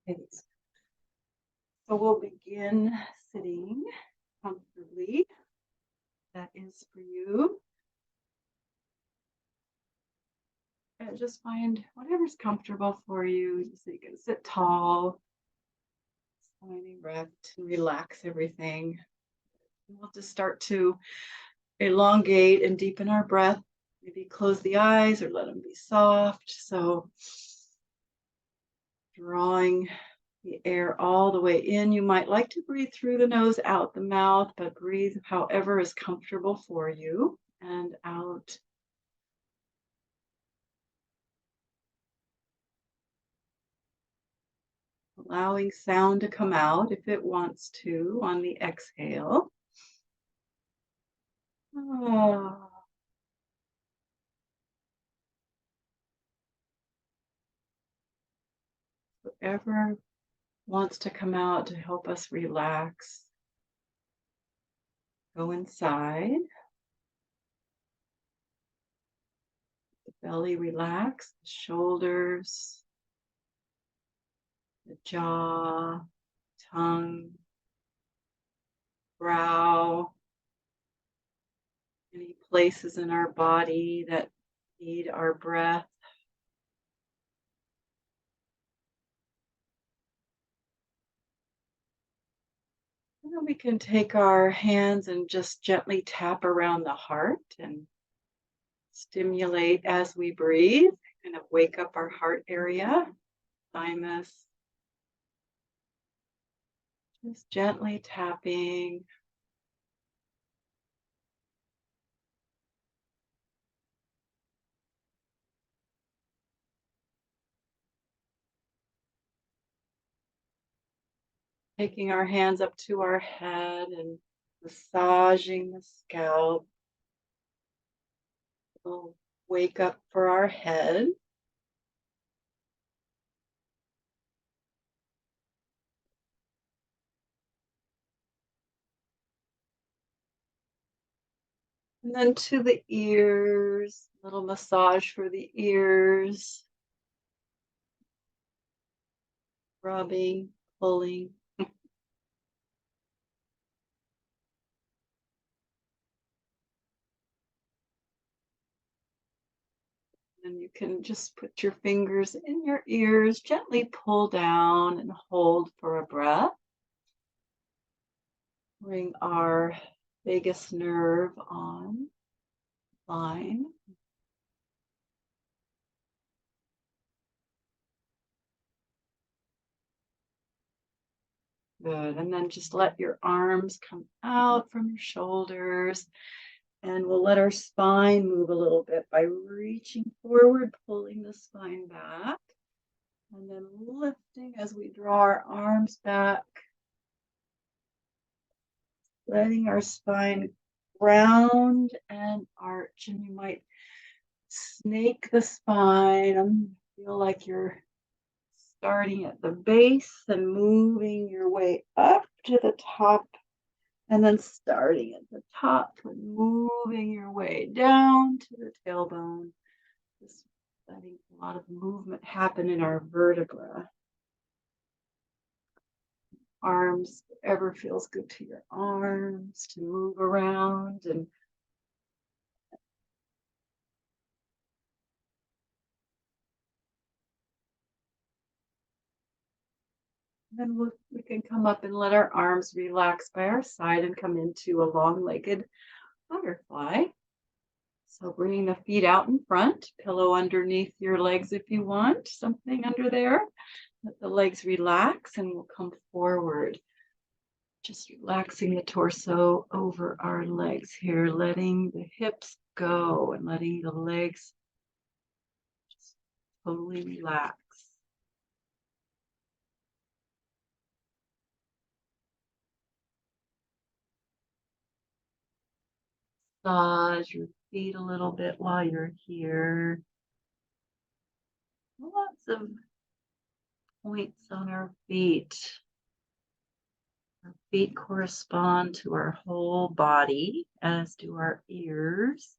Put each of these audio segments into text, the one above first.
Okay. So we'll begin sitting comfortably. That is for you. And just find whatever's comfortable for you. So you can sit tall, spine erect, and relax everything. We'll just start to elongate and deepen our breath. Maybe close the eyes or let them be soft. So drawing the air all the way in. You might like to breathe through the nose, out the mouth, but breathe however is comfortable for you, and out. Allowing sound to come out if it wants to on the exhale. Oh. Whatever wants to come out to help us relax. Go inside. The belly relax, the shoulders, the jaw, tongue, brow, any places in our body that need our breath. And then we can take our hands and just gently tap around the heart and stimulate as we breathe, kind of wake up our heart area, thymus. Just gently tapping. Taking our hands up to our head and massaging the scalp. We'll wake up for our head. And then to the ears, a little massage for the ears. Rubbing, pulling. And you can just put your fingers in your ears, gently pull down and hold for a breath. Bring our vagus nerve online. Good. And then just let your arms come out from your shoulders. And we'll let our spine move a little bit by reaching forward, pulling the spine back. And then lifting as we draw our arms back. Letting our spine round and arch. And you might snake the spine and feel like you're starting at the base and moving your way up to the top, and then starting at the top and moving your way down to the tailbone. Just letting a lot of movement happen in our vertebra. Arms, whatever feels good to your arms to move around. And then we can come up and let our arms relax by our side and come into a long-legged butterfly. So bringing the feet out in front, pillow underneath your legs if you want, something under there. Let the legs relax and we'll come forward. Just relaxing the torso over our legs here, letting the hips go and letting the legs just totally relax. Massage your feet a little bit while you're here. Lots of points on our feet. Our feet correspond to our whole body, as do our ears.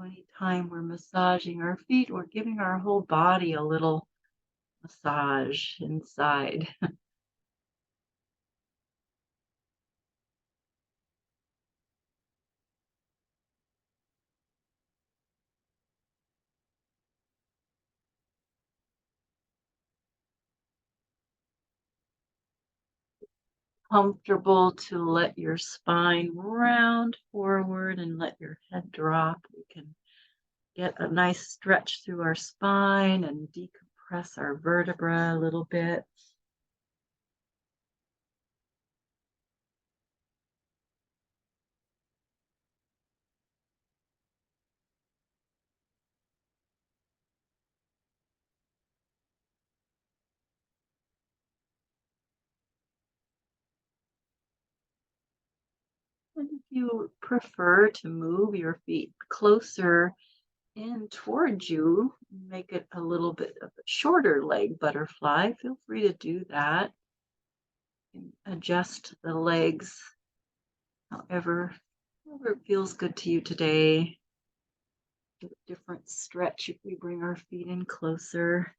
Anytime we're massaging our feet, we're giving our whole body a little massage inside. Comfortable to let your spine round forward and let your head drop. We can get a nice stretch through our spine and decompress our vertebra a little bit. And if you prefer to move your feet closer in towards you, make it a little bit of a shorter leg butterfly, feel free to do that. And adjust the legs however it feels good to you today. A different stretch if we bring our feet in closer.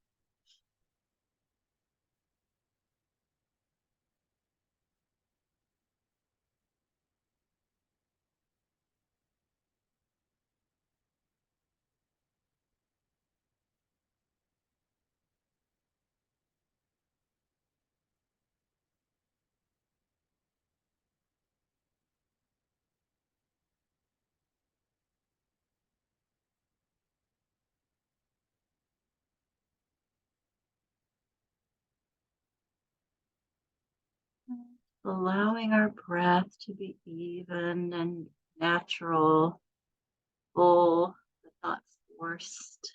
Allowing our breath to be even and natural, full, but not forced.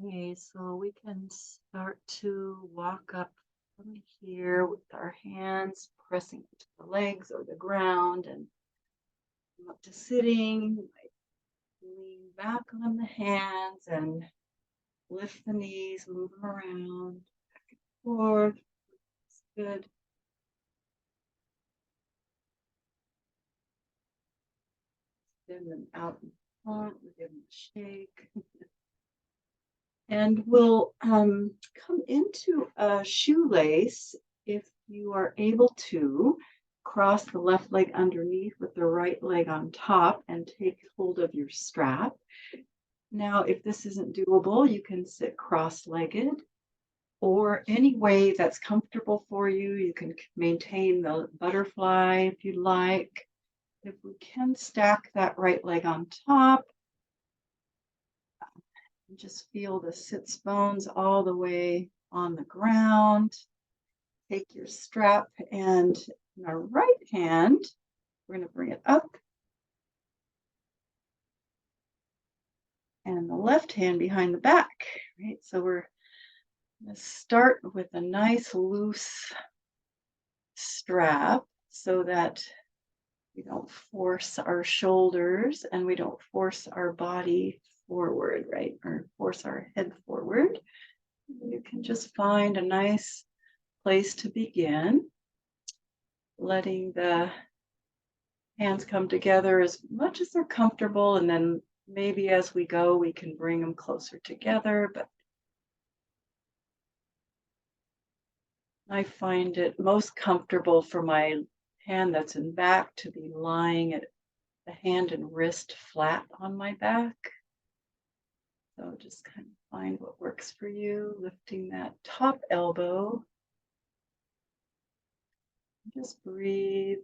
Okay, so we can start to walk up from here with our hands pressing into the legs or the ground and come up to sitting. Lean back on the hands and lift the knees, move them around, back and forth. It's good. Send them out in front. We give them a shake. And we'll come into a shoelace if you are able to cross the left leg underneath with the right leg on top and take hold of your strap. Now, if this isn't doable, you can sit cross-legged or any way that's comfortable for you. You can maintain the butterfly if you'd like. If we can stack that right leg on top, just feel the sits bones all the way on the ground. Take your strap and in our right hand, we're going to bring it up. And the left hand behind the back, right? So we're going to start with a nice loose strap so that we don't force our shoulders and we don't force our body forward, right? Or force our head forward. You can just find a nice place to begin, letting the hands come together as much as they're comfortable, and then maybe as we go, we can bring them closer together. But I find it most comfortable for my hand that's in back to be lying at the hand and wrist flat on my back. So just kind of find what works for you, lifting that top elbow. Just breathe.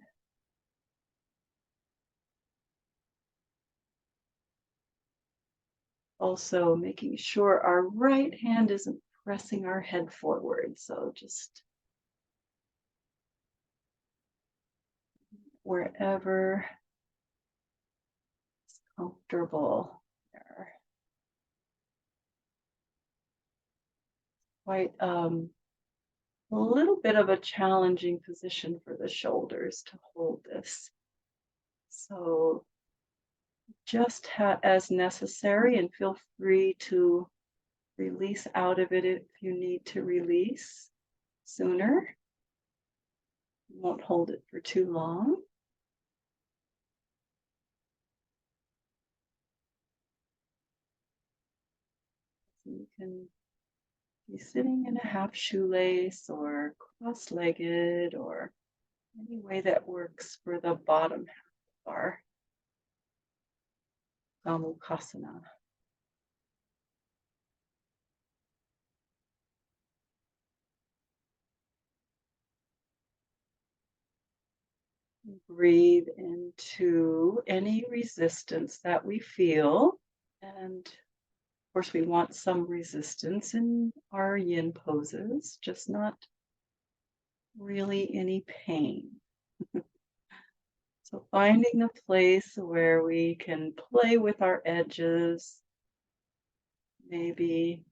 Also making sure our right hand isn't pressing our head forward. So just wherever is comfortable there. Quite a little bit of a challenging position for the shoulders to hold this. So just as necessary, and feel free to release out of it if you need to release sooner. You won't hold it for too long. You can be sitting in a half shoelace or cross-legged or any way that works for the bottom half of our Gomukasana. Breathe into any resistance that we feel. And of course, we want some resistance in our yin poses, just not really any pain. So finding a place where we can play with our edges, maybe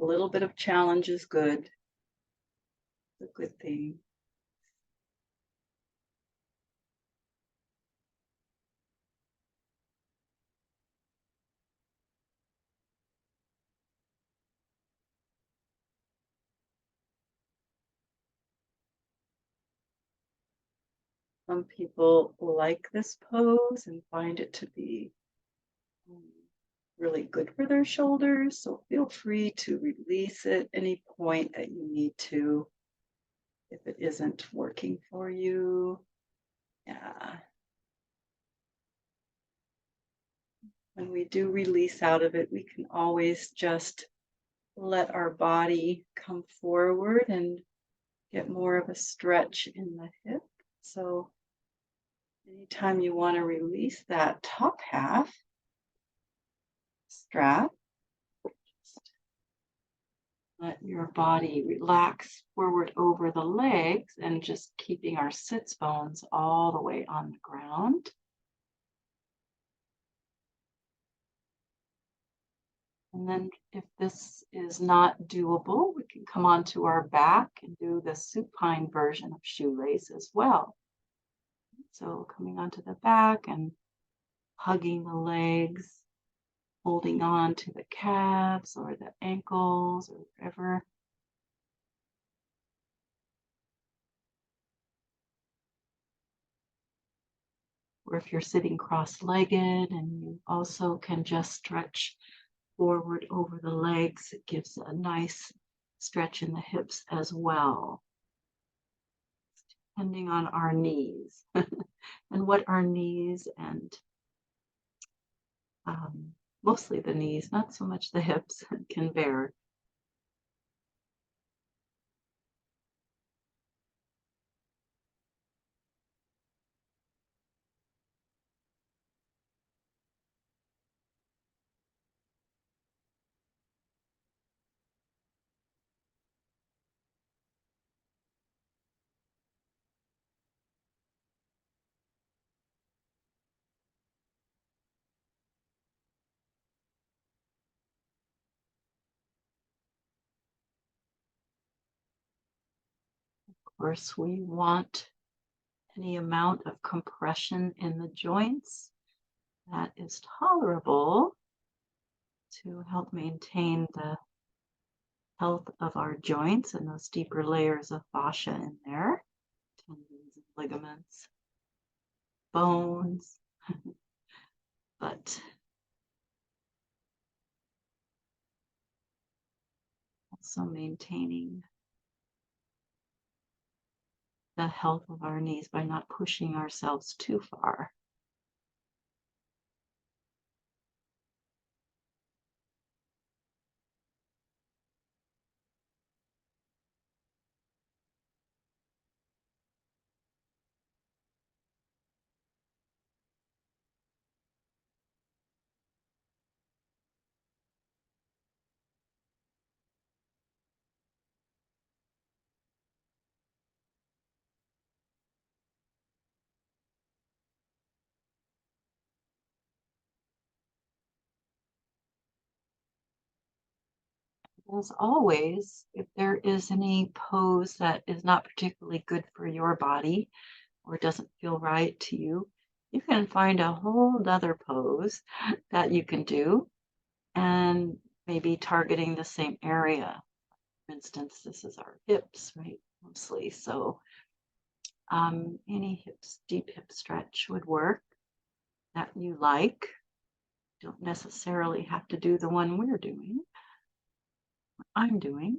a little bit of challenge is good. It's a good thing. Some people like this pose and find it to be really good for their shoulders, so feel free to release it any point that you need to if it isn't working for you. Yeah. When we do release out of it, we can always just let our body come forward and get more of a stretch in the hip. So anytime you want to release that top half strap, just let your body relax forward over the legs and just keeping our sits bones all the way on the ground. And then if this is not doable, we can come onto our back and do the supine version of shoelace as well. So coming onto the back and hugging the legs, holding on to the calves or the ankles or wherever. Or if you're sitting cross-legged and you also can just stretch forward over the legs, it gives a nice stretch in the hips as well, depending on our knees and what our knees and mostly the knees, not so much the hips, can bear. Of course, we want any amount of compression in the joints that is tolerable to help maintain the health of our joints and those deeper layers of fascia in there, tendons and ligaments, bones, but also maintaining the health of our knees by not pushing ourselves too far. As always, if there is any pose that is not particularly good for your body or doesn't feel right to you, you can find a whole other pose that you can do and maybe targeting the same area. For instance, this is our hips, right? Mostly. So any deep hip stretch would work that you like. Don't necessarily have to do the one we're doing, I'm doing.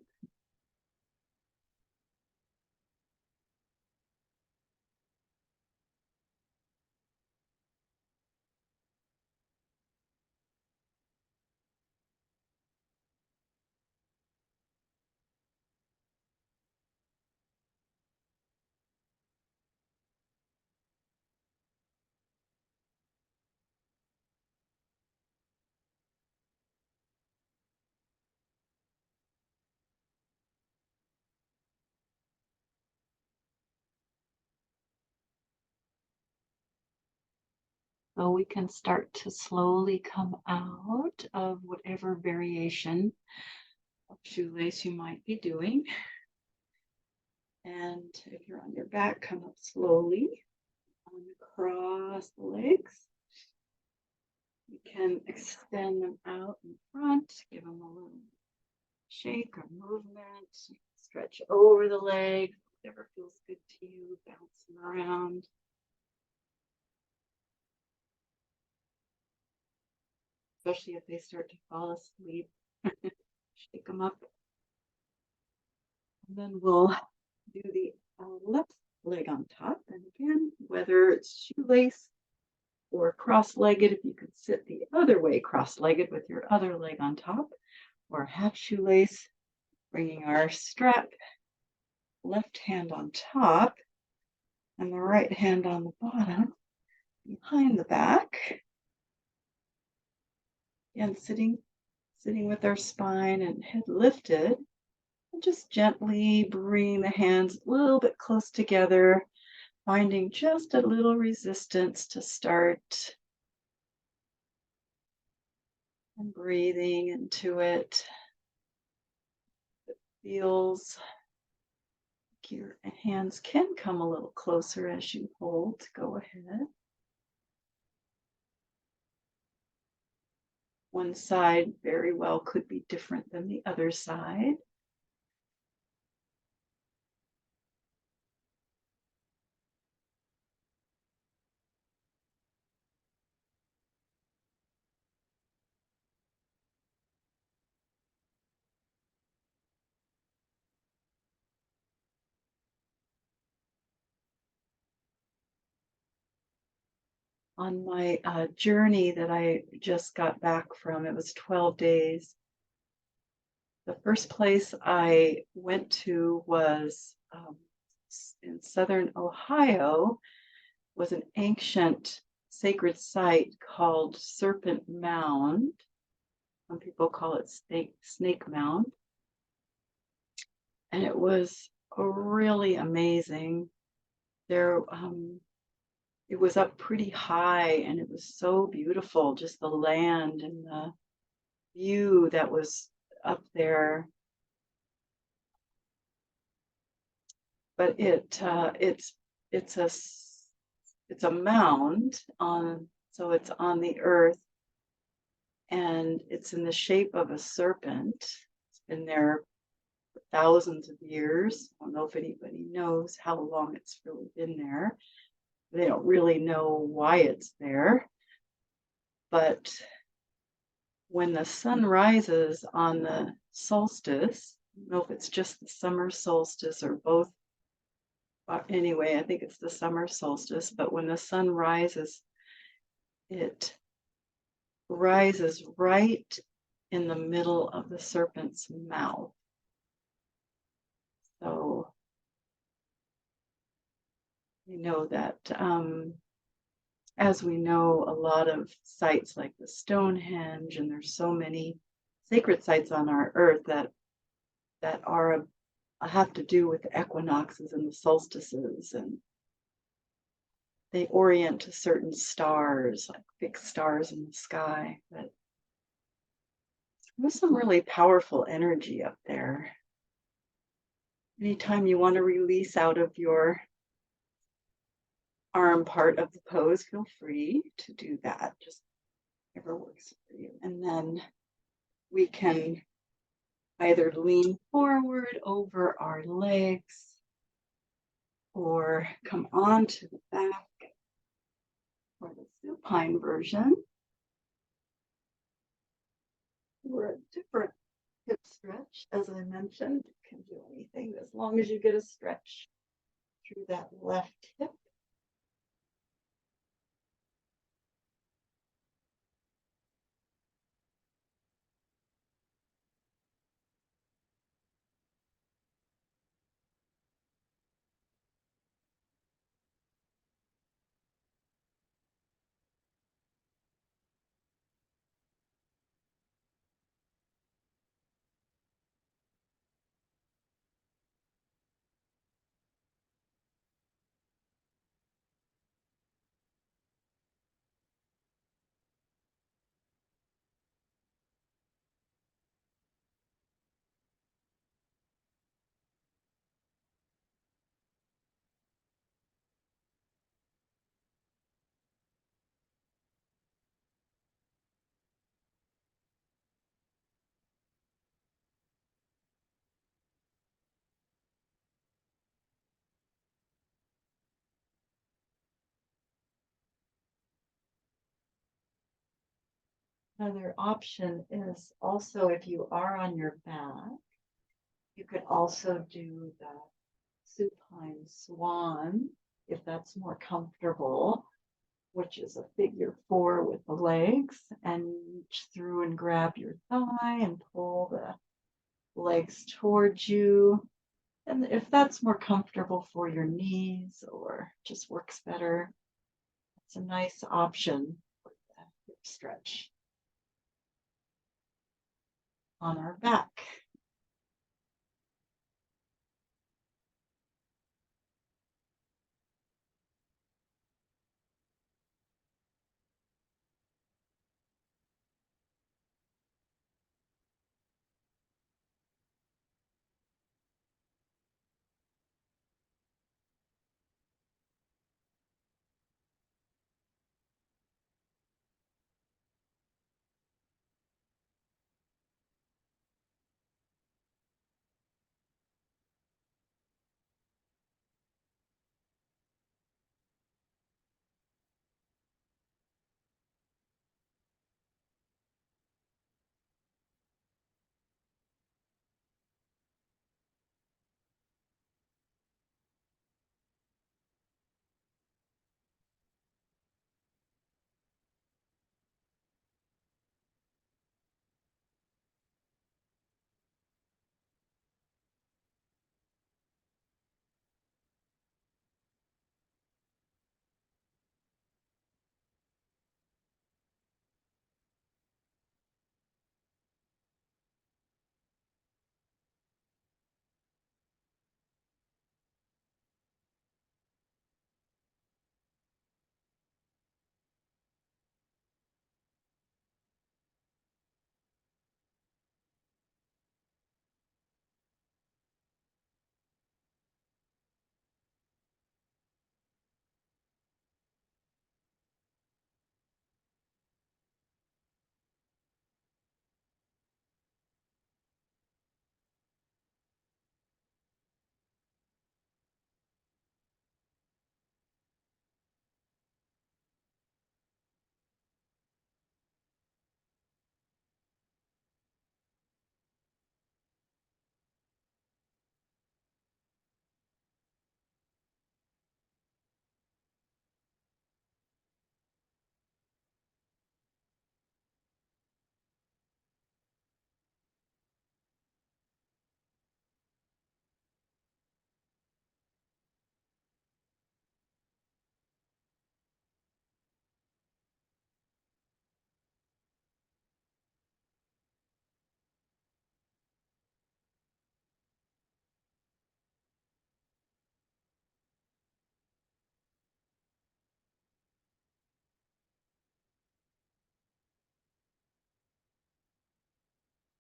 So we can start to slowly come out of whatever variation of shoelace you might be doing. And if you're on your back, come up slowly across the legs. You can extend them out in front, give them a little shake or movement, stretch over the leg, whatever feels good to you, bounce them around. Especially if they start to fall asleep, shake them up. And then we'll do the left leg on top. And again, whether it's shoelace or cross-legged, if you could sit the other way cross-legged with your other leg on top, or half shoelace, bringing our strap, left hand on top and the right hand on the bottom, behind the back. Again, sitting with our spine and head lifted. And just gently bring the hands a little bit close together, finding just a little resistance to start. And breathing into it. It feels like your hands can come a little closer as you hold. Go ahead. One side very well could be different than the other side. On my journey that I just got back from, it was 12 days. The first place I went to was in southern Ohio, was an ancient sacred site called Serpent Mound. Some people call it Snake Mound. And it was really amazing. There, it was up pretty high and it was so beautiful, just the land and the view that was up there. But it's a mound on, so it's on the earth and it's in the shape of a serpent. It's been there for thousands of years. I don't know if anybody knows how long it's really been there. They don't really know why it's there. But when the sun rises on the solstice, I don't know if it's just the summer solstice or both. Anyway, I think it's the summer solstice, but when the sun rises, it rises right in the middle of the serpent's mouth. So you know that as we know, a lot of sites like the Stonehenge, and there's so many sacred sites on our earth that have to do with the equinoxes and the solstices, and they orient to certain stars, like fixed stars in the sky. But There's some really powerful energy up there. Anytime you want to release out of your arm part of the pose, feel free to do that. Just whatever works for you. And then we can either lean forward over our legs or come onto the back for the supine version. We're a different hip stretch, as I mentioned. You can do anything as long as you get a stretch through that left hip. Another option is also if you are on your back, you could also do the supine swan if that's more comfortable, which is a figure 4 with the legs, and reach through and grab your thigh and pull the legs towards you. And if that's more comfortable for your knees or just works better, it's a nice option for the hip stretch on our back.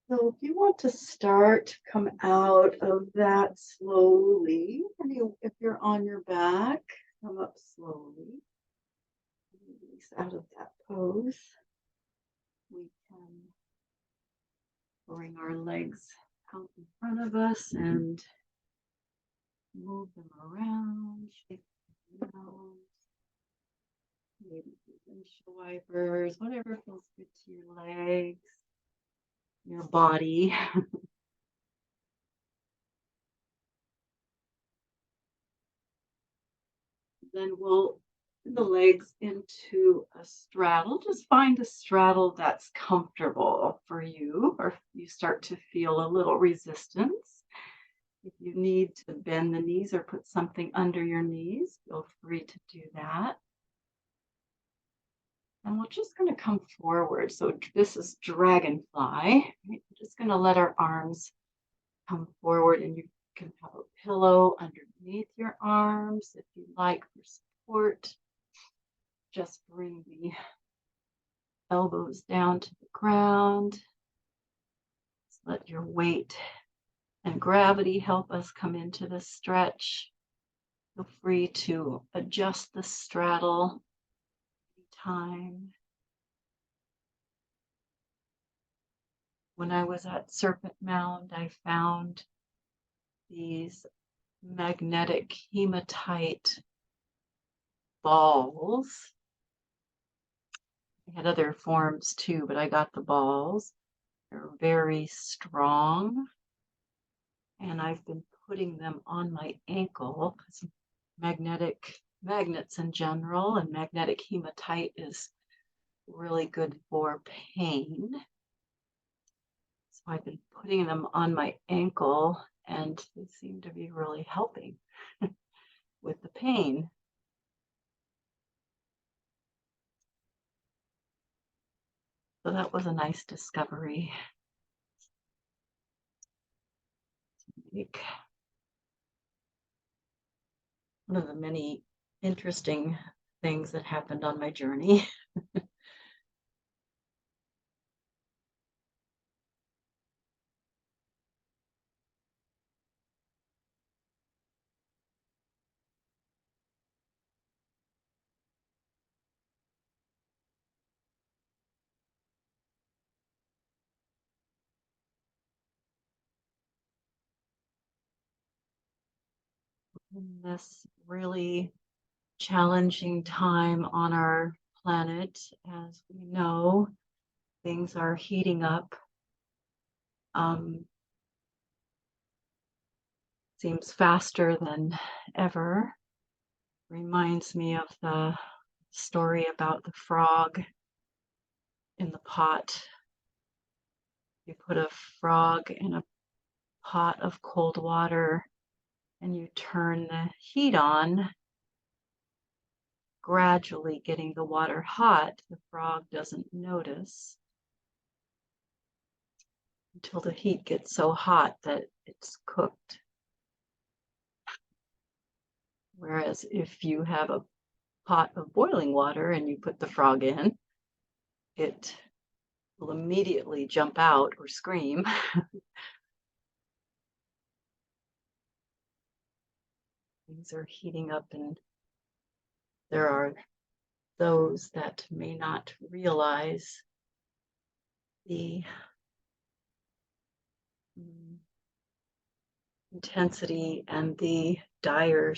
So if you want to start, come out of that slowly. If you're on your back, come up slowly. Release out of that pose. We can bring our legs out in front of us and move them around, shake them around. Maybe windshield wipers, whatever feels good to your legs, your body. Then we'll put the legs into a straddle. Just find a straddle that's comfortable for you, or if you start to feel a little resistance. If you need to bend the knees or put something under your knees, feel free to do that. And we're just going to come forward. So this is Dragonfly. Right? We're just going to let our arms come forward, and you can have a pillow underneath your arms if you like for support. Just bring the elbows down to the ground. Just let your weight and gravity help us come into the stretch. Feel free to adjust the straddle anytime. When I was at Serpent Mound, I found these magnetic hematite balls. I had other forms too, but I got the balls. They're very strong. And I've been putting them on my ankle because magnets in general, and magnetic hematite is really good for pain. So I've been putting them on my ankle, and they seem to be really helping with the pain. So that was a nice discovery. One of the many interesting things that happened on my journey. In this really challenging time on our planet, as we know, things are heating up. Seems faster than ever. Reminds me of the story about the frog in the pot. You put a frog in a pot of cold water and you turn the heat on, gradually getting the water hot. The frog doesn't notice until the heat gets so hot that it's cooked. Whereas if you have a pot of boiling water and you put the frog in, it will immediately jump out or scream. Things are heating up, and there are those that may not realize the intensity and the dire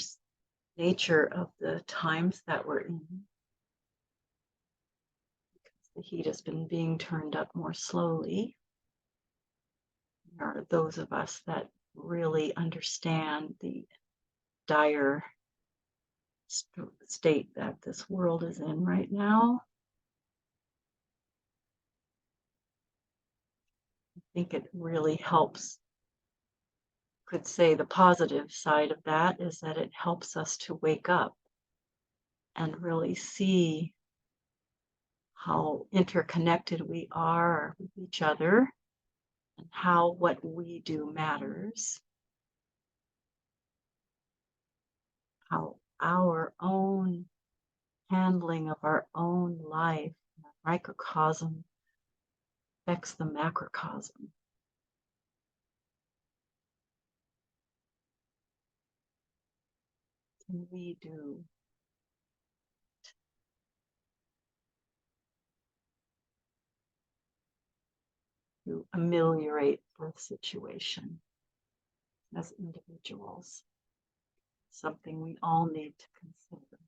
nature of the times that we're in. Because the heat has been being turned up more slowly. There are those of us that really understand the dire state that this world is in right now. I think it really helps. Could say the positive side of that is that it helps us to wake up and really see how interconnected we are with each other and how what we do matters, how our own handling of our own life, our microcosm, affects the macrocosm. can we do to ameliorate the situation as individuals? Something we all need to consider.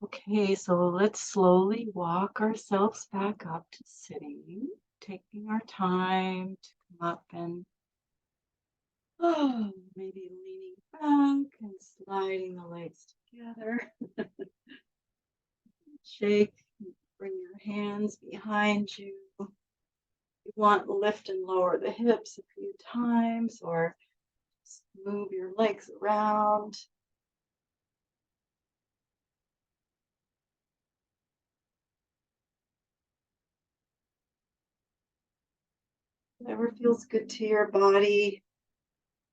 Okay, so let's slowly walk ourselves back up to sitting, taking our time to come up and maybe leaning back and sliding the legs together. Shake, bring your hands behind you. You want to lift and lower the hips a few times or just move your legs around. Whatever feels good to your body.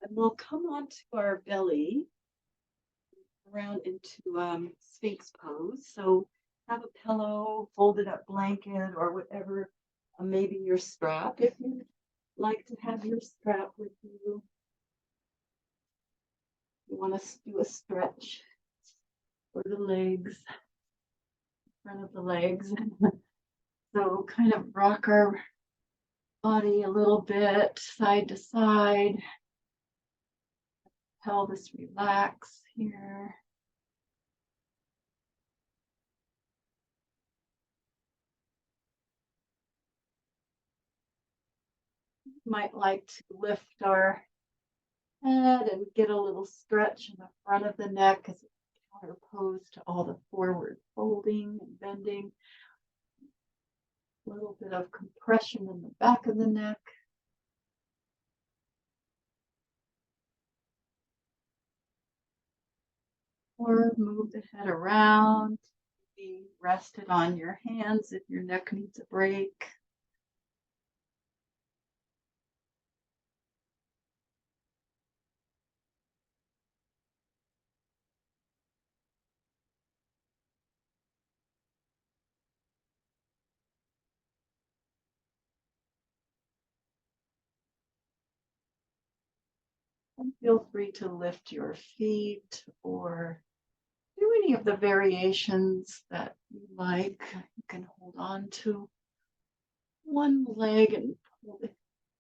And we'll come onto our belly around into Sphinx pose. So have a pillow, folded up blanket, or whatever, maybe your strap if you like to have your strap with you. You want to do a stretch for the legs, front of the legs. So kind of rock our body a little bit, side to side. Pelvis relax here. Might like to lift our head and get a little stretch in the front of the neck as it's counterposed to all the forward folding and bending. A little bit of compression in the back of the neck. Or move the head around. Be rested on your hands if your neck needs a break. And feel free to lift your feet or do any of the variations that you like. You can hold on to one leg and pull the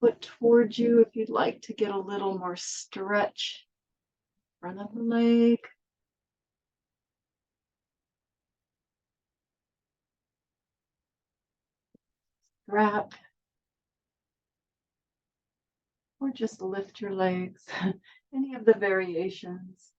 foot towards you if you'd like to get a little more stretch. Front of the leg. Strap. Or just lift your legs. Any of the variations.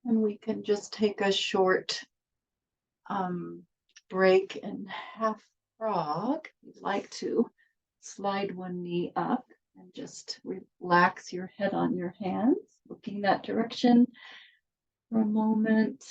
And we can just take a short break and half frog. If you'd like to slide one knee up and just relax your head on your hands, looking that direction for a moment.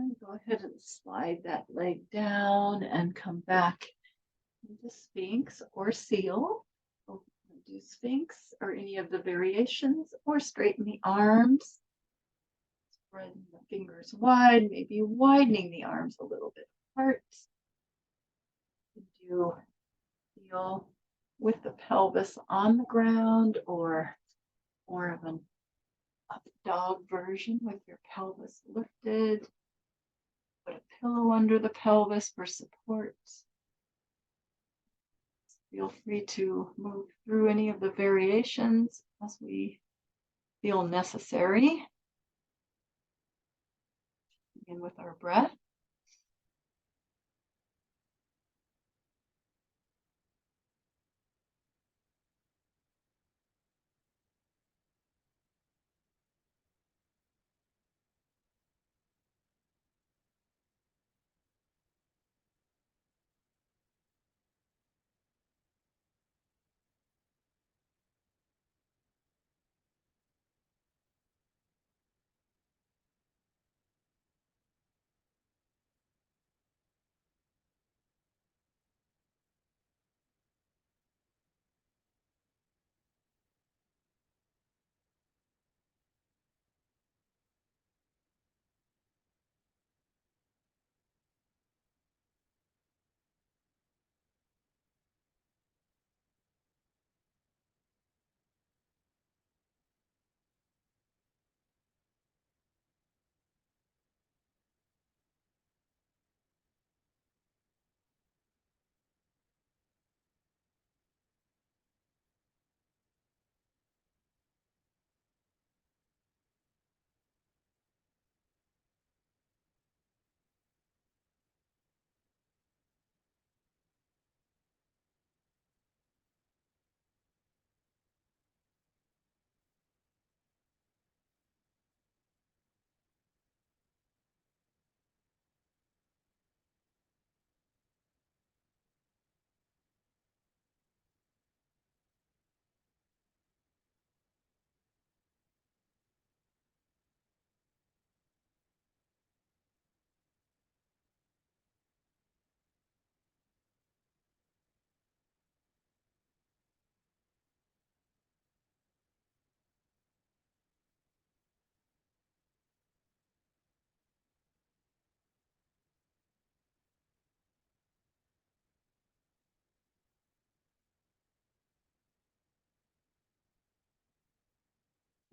And go ahead and slide that leg down and come back into Sphinx or Seal. Or do Sphinx or any of the variations, or straighten the arms. Spreading the fingers wide, maybe widening the arms a little bit apart. Do Seal with the pelvis on the ground, or more of an up dog version with your pelvis lifted. Put a pillow under the pelvis for support. Feel free to move through any of the variations as we feel necessary. Begin with our breath.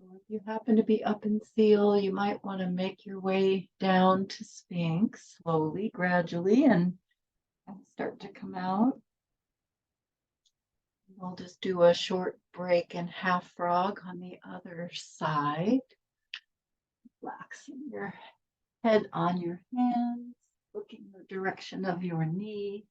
If you happen to be up in Seal, you might want to make your way down to Sphinx slowly, gradually, and start to come out. We'll just do a short break and half frog on the other side. Relaxing your head on your hands, looking the direction of your knee.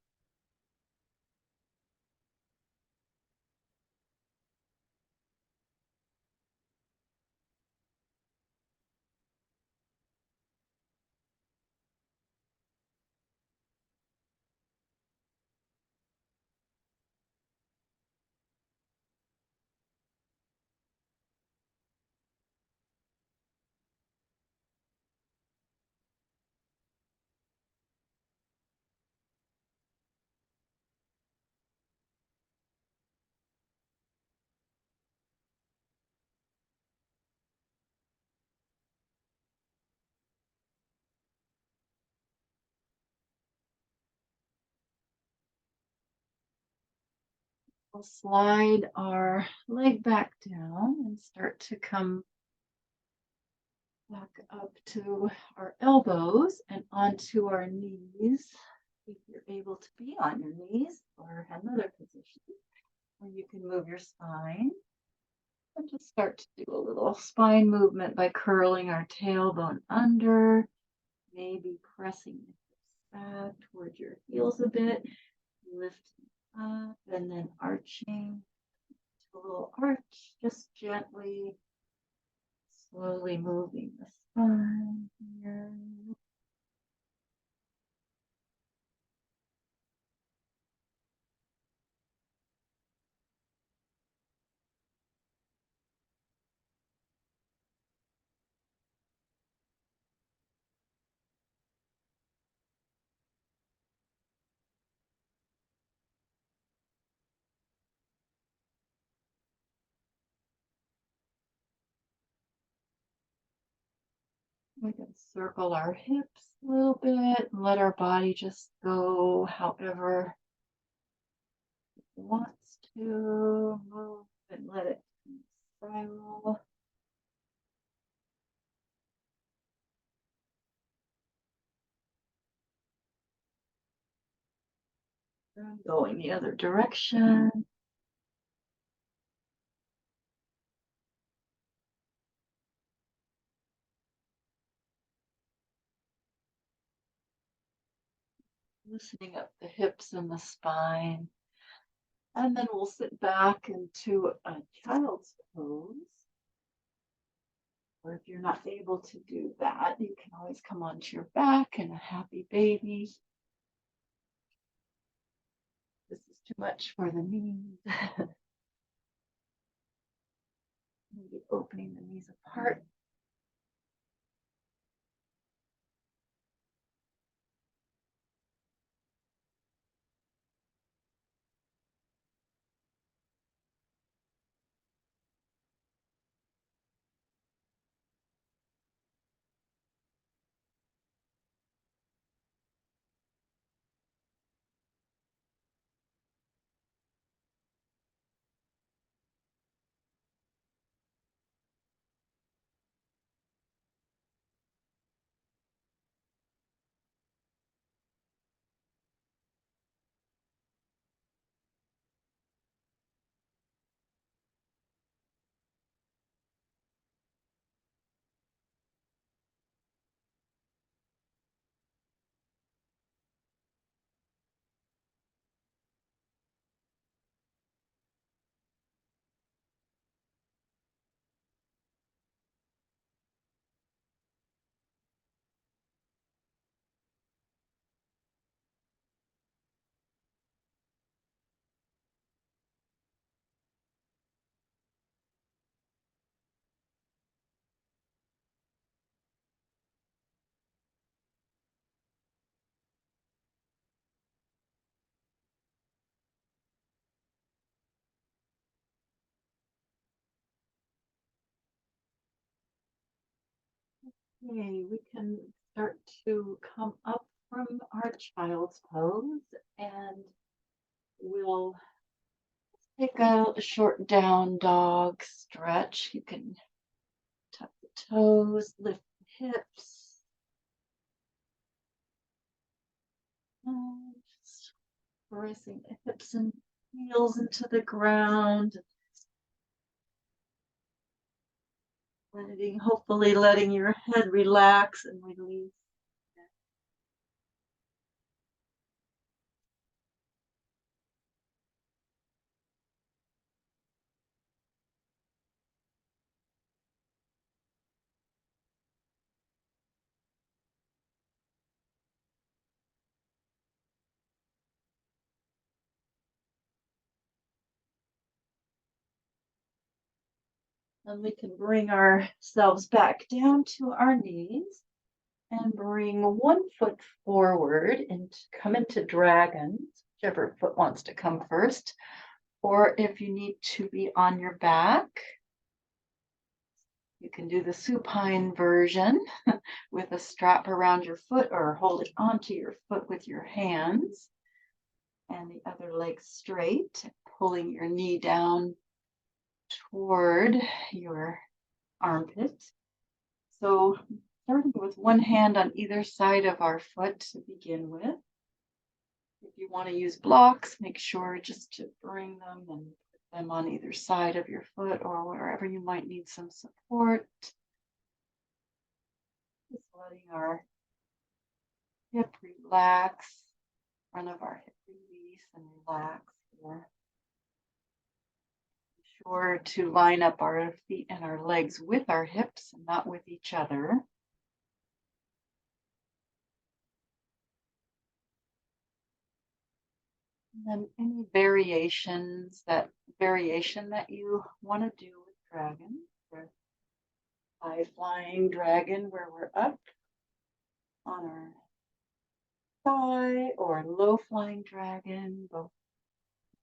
We'll slide our leg back down and start to come back up to our elbows and onto our knees. If you're able to be on your knees, or another position where you can move your spine. And just start to do a little spine movement by curling our tailbone under, maybe pressing back towards your heels a bit, lifting up and then arching. A little arch, just gently, slowly moving the spine here. We can circle our hips a little bit and let our body just go however it wants to move and let it spiral. And going the other direction. Loosening up the hips and the spine. And then we'll sit back into a child's pose. Or if you're not able to do that, you can always come onto your back in a happy baby. This is too much for the knees. Maybe opening the knees apart. Okay, we can start to come up from our child's pose and we'll take a short down dog stretch. You can tuck the toes, lift the hips. Just pressing the hips and heels into the ground. Hopefully letting your head relax and release. And we can bring ourselves back down to our knees and bring one foot forward and come into dragon, whichever foot wants to come first. Or if you need to be on your back, you can do the supine version with a strap around your foot or hold it onto your foot with your hands and the other leg straight, pulling your knee down toward your armpit. So starting with one hand on either side of our foot to begin with. If you want to use blocks, make sure just to bring them and put them on either side of your foot or wherever you might need some support. Just letting our hip relax, front of our hip release and relax here. Be sure to line up our feet and our legs with our hips and not with each other. And then any variation that you want to do with dragon, or high flying dragon where we're up on our thigh, or low flying dragon, both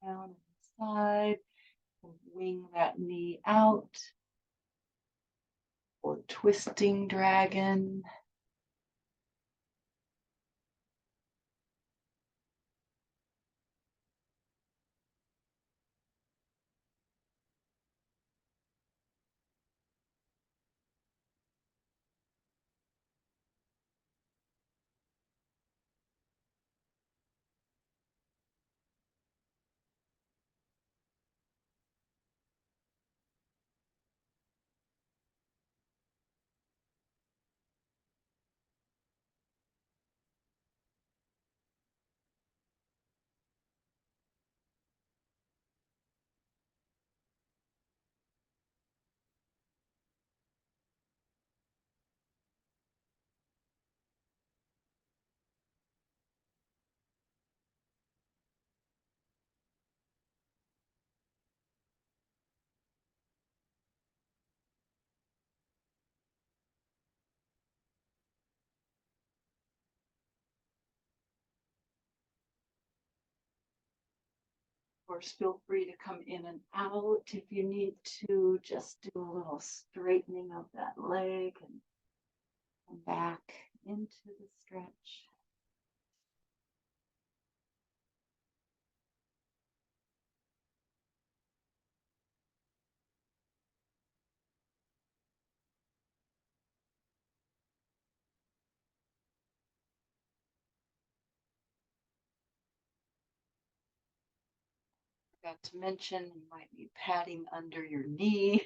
down and side, wing that knee out. or twisting dragon. Of course, feel free to come in and out if you need to. Just do a little straightening of that leg and come back into the stretch. Forgot to mention, you might be patting under your knee,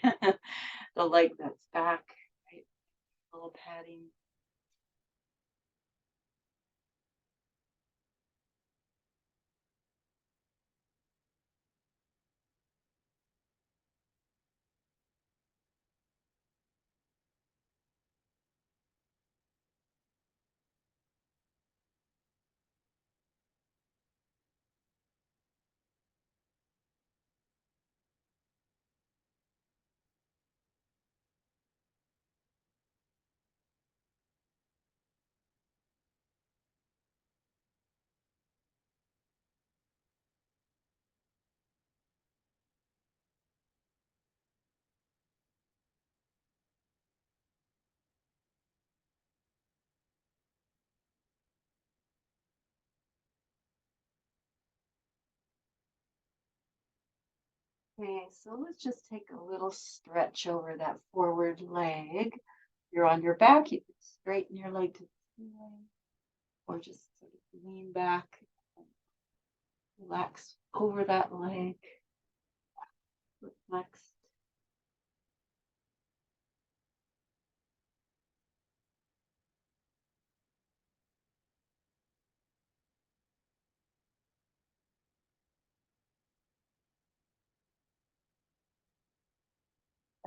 the leg that's back, right? A little patting. Okay, so let's just take a little stretch over that forward leg. If you're on your back, you can straighten your leg to the ceiling, or just sort of lean back and relax over that leg. Relax.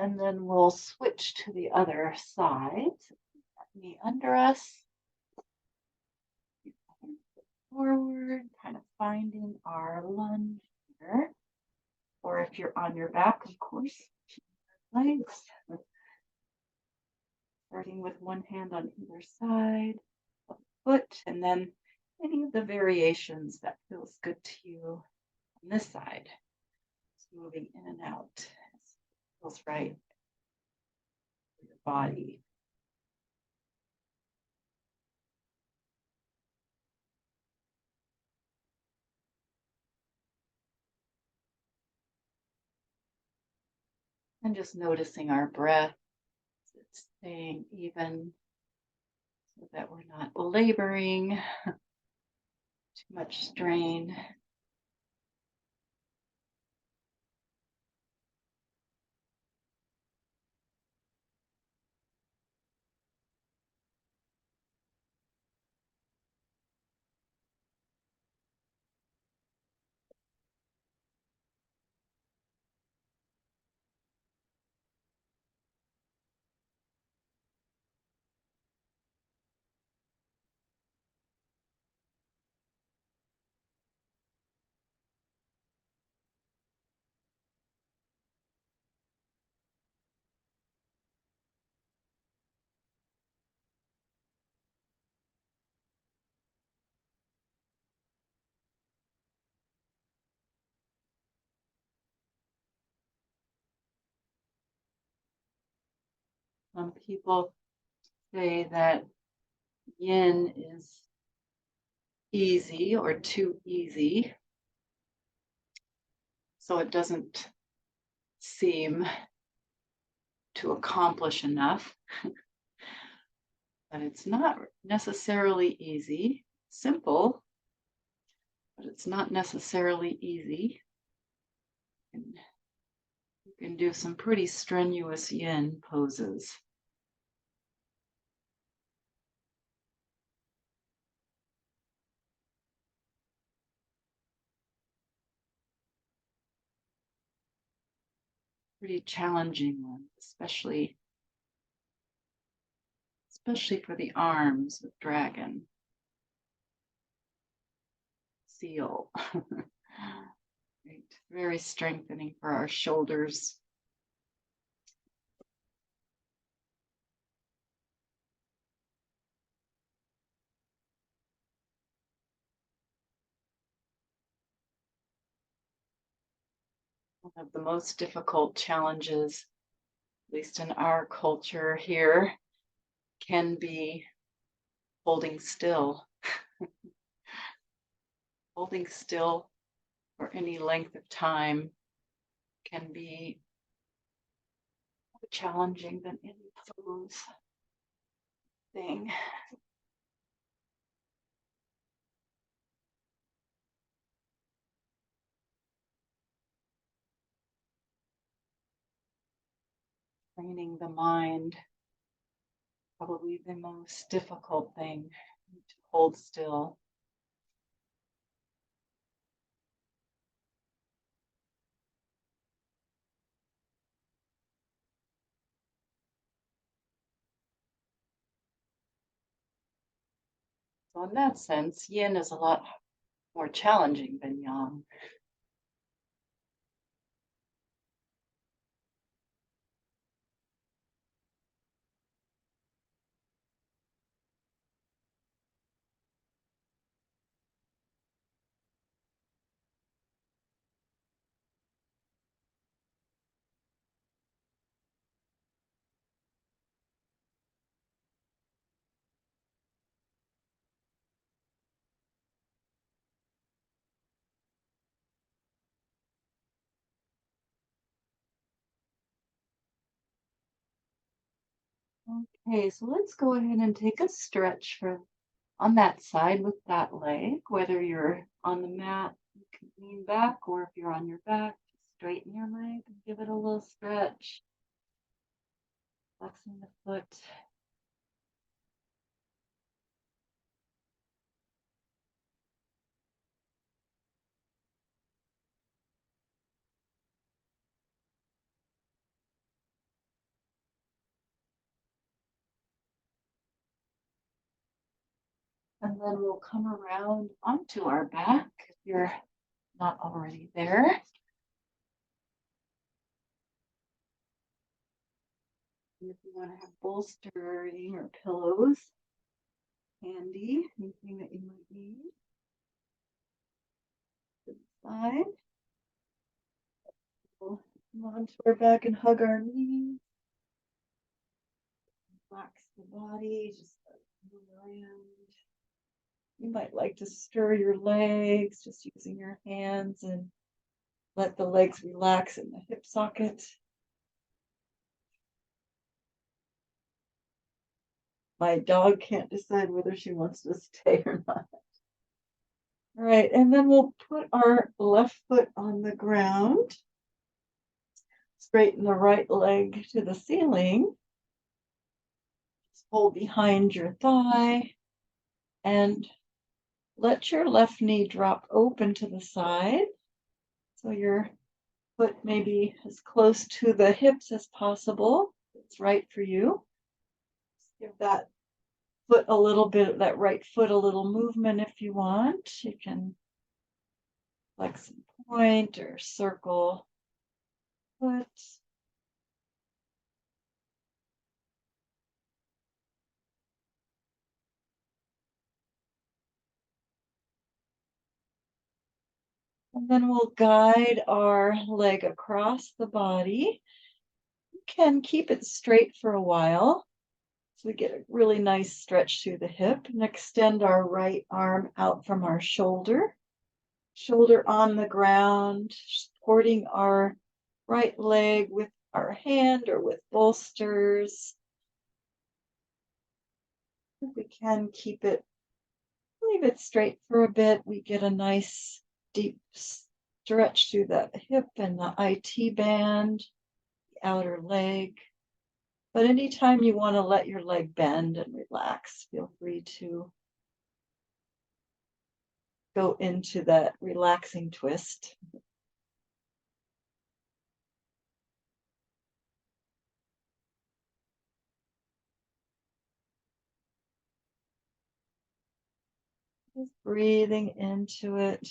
And then we'll switch to the other side. Knee under us. Forward, kind of finding our lunge here. Or if you're on your back, of course, legs. Starting with one hand on either side of the foot, and then any of the variations that feels good to you on this side. Just moving in and out. Feels right for your body. And just noticing our breath. It's staying even so that we're not laboring, too much strain. Some people say that yin is easy or too easy, so it doesn't seem to accomplish enough. But it's not necessarily easy. Simple, but it's not necessarily easy. And you can do some pretty strenuous yin poses. Pretty challenging one, especially for the arms with dragon, seal. Right. Very strengthening for our shoulders. One of the most difficult challenges, at least in our culture here, can be holding still. Holding still for any length of time can be more challenging than any pose thing. Training the mind, probably the most difficult thing, to hold still. So in that sense, yin is a lot more challenging than yang. Okay, so let's go ahead and take a stretch for on that side with that leg. Whether you're on the mat, you can lean back, or if you're on your back, just straighten your leg and give it a little stretch. Flexing the foot. And then we'll come around onto our back if you're not already there. And if you want to have bolstering or pillows handy, anything that you might need. To the side. We'll come onto our back and hug our knees. Relax the body, just move around. You might like to stir your legs, just using your hands, and let the legs relax in the hip socket. My dog can't decide whether she wants to stay or not. All right, and then we'll put our left foot on the ground. Straighten the right leg to the ceiling. Just hold behind your thigh and let your left knee drop open to the side. So your foot may be as close to the hips as possible. It's right for you. Just give that foot a little bit, that right foot a little movement if you want. You can flex and point or circle foot. And then we'll guide our leg across the body. You can keep it straight for a while. So we get a really nice stretch through the hip and extend our right arm out from our shoulder. Shoulder on the ground, supporting our right leg with our hand or with bolsters. If we can leave it straight for a bit, we get a nice deep stretch through the hip and the IT band, the outer leg. But anytime you want to let your leg bend and relax, feel free to go into that relaxing twist. Just breathing into it.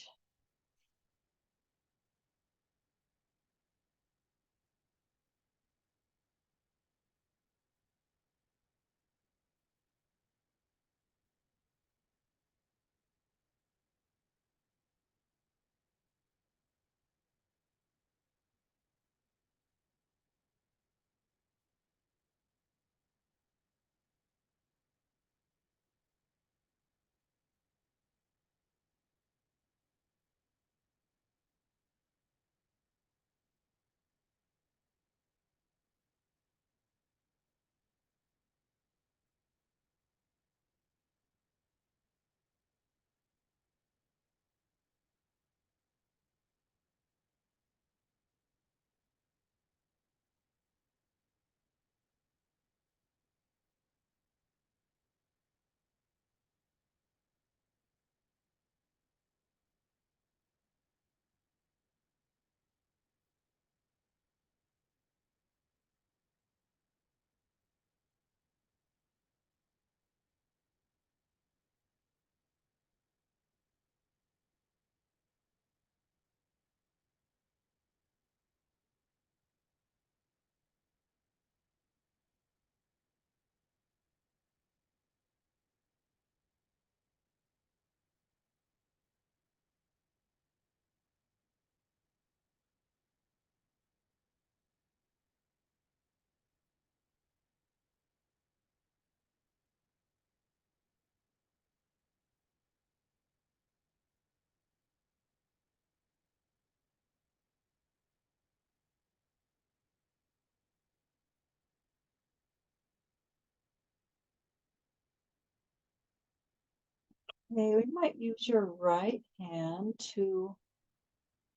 Okay, we might use your right hand to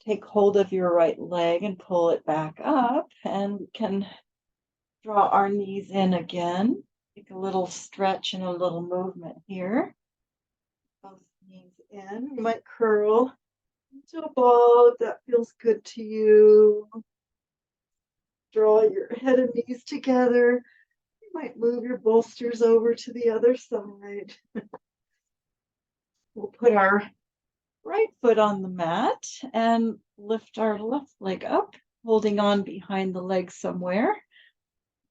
take hold of your right leg and pull it back up, and we can draw our knees in again. Take a little stretch and a little movement here. Both knees in. You might curl into a ball if that feels good to you. Draw your head and knees together. You might move your bolsters over to the other side. We'll put our right foot on the mat and lift our left leg up, holding on behind the leg somewhere.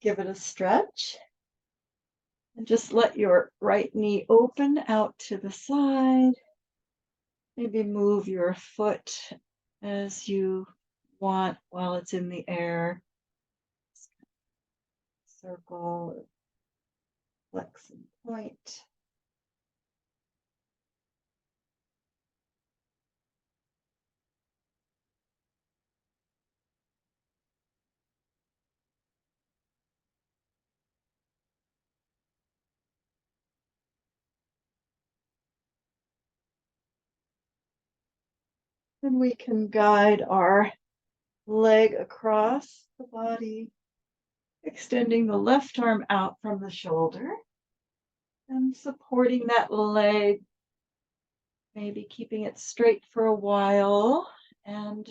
Give it a stretch. And just let your right knee open out to the side. Maybe move your foot as you want while it's in the air. Circle, flex and point. Then we can guide our leg across the body, extending the left arm out from the shoulder and supporting that leg, maybe keeping it straight for a while. And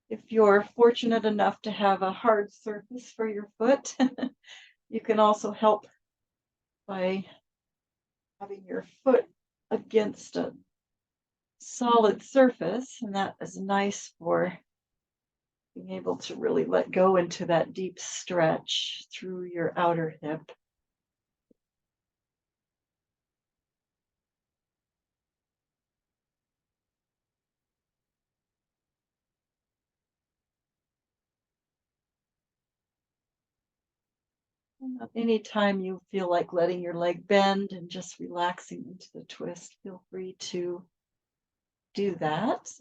if you're fortunate enough to have a hard surface for your foot, you can also help by having your foot against a solid surface, and that is nice for being able to really let go into that deep stretch through your outer hip. Anytime you feel like letting your leg bend and just relaxing into the twist, feel free to do that.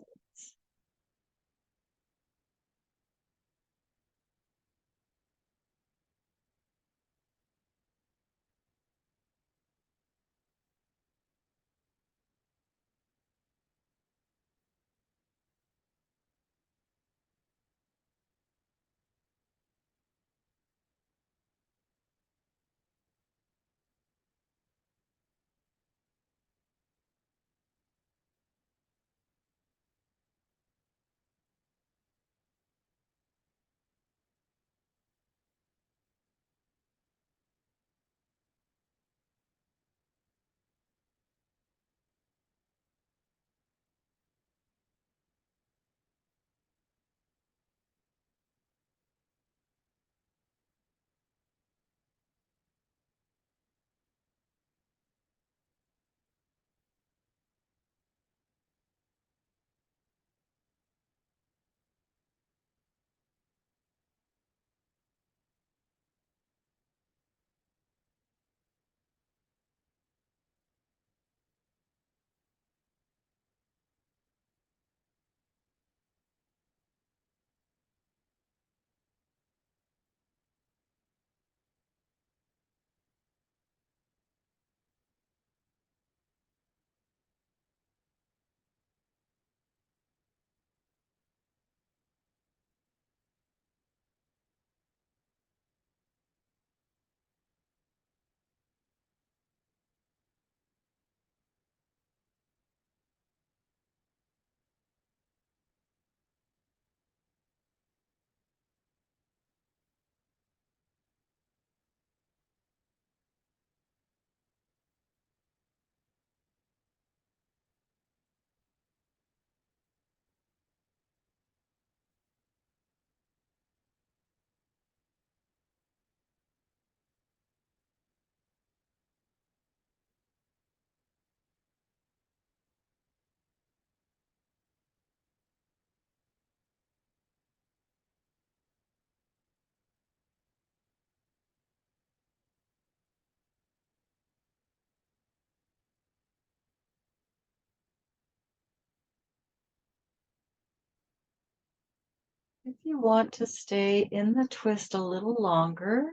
If you want to stay in the twist a little longer,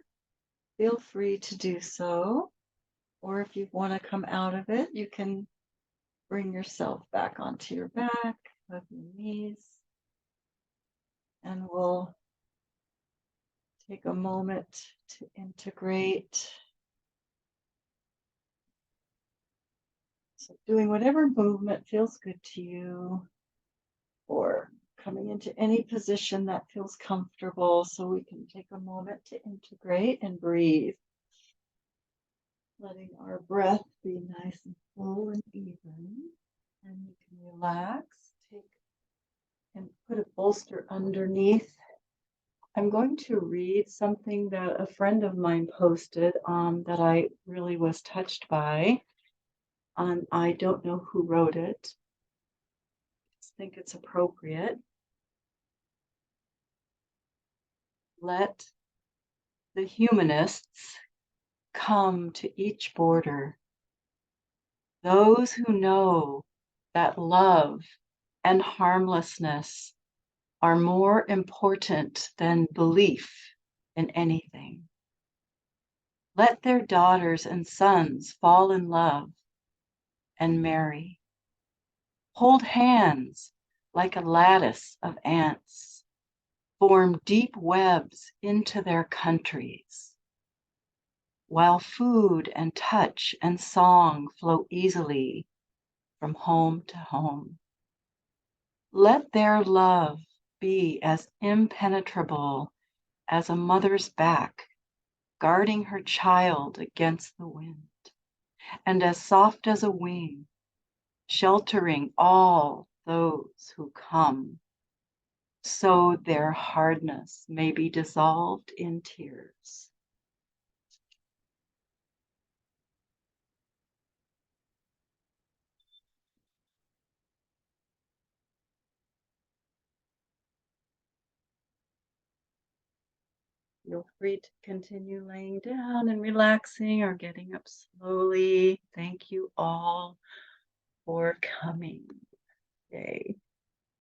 feel free to do so. Or if you want to come out of it, you can bring yourself back onto your back, hug your knees, and we'll take a moment to integrate. So doing whatever movement feels good to you, or coming into any position that feels comfortable, so we can take a moment to integrate and breathe. Letting our breath be nice and full and even. And you can relax, take and put a bolster underneath. I'm going to read something that a friend of mine posted that I really was touched by. I don't know who wrote it. I just think it's appropriate. Let the humanists come to each border. Those who know that love and harmlessness are more important than belief in anything. Let their daughters and sons fall in love and marry. Hold hands like a lattice of ants, form deep webs into their countries, while food and touch and song flow easily from home to home. Let their love be as impenetrable as a mother's back, guarding her child against the wind, and as soft as a wing, sheltering all those who come, so their hardness may be dissolved in tears. Feel free to continue laying down and relaxing or getting up slowly. Thank you all for coming today.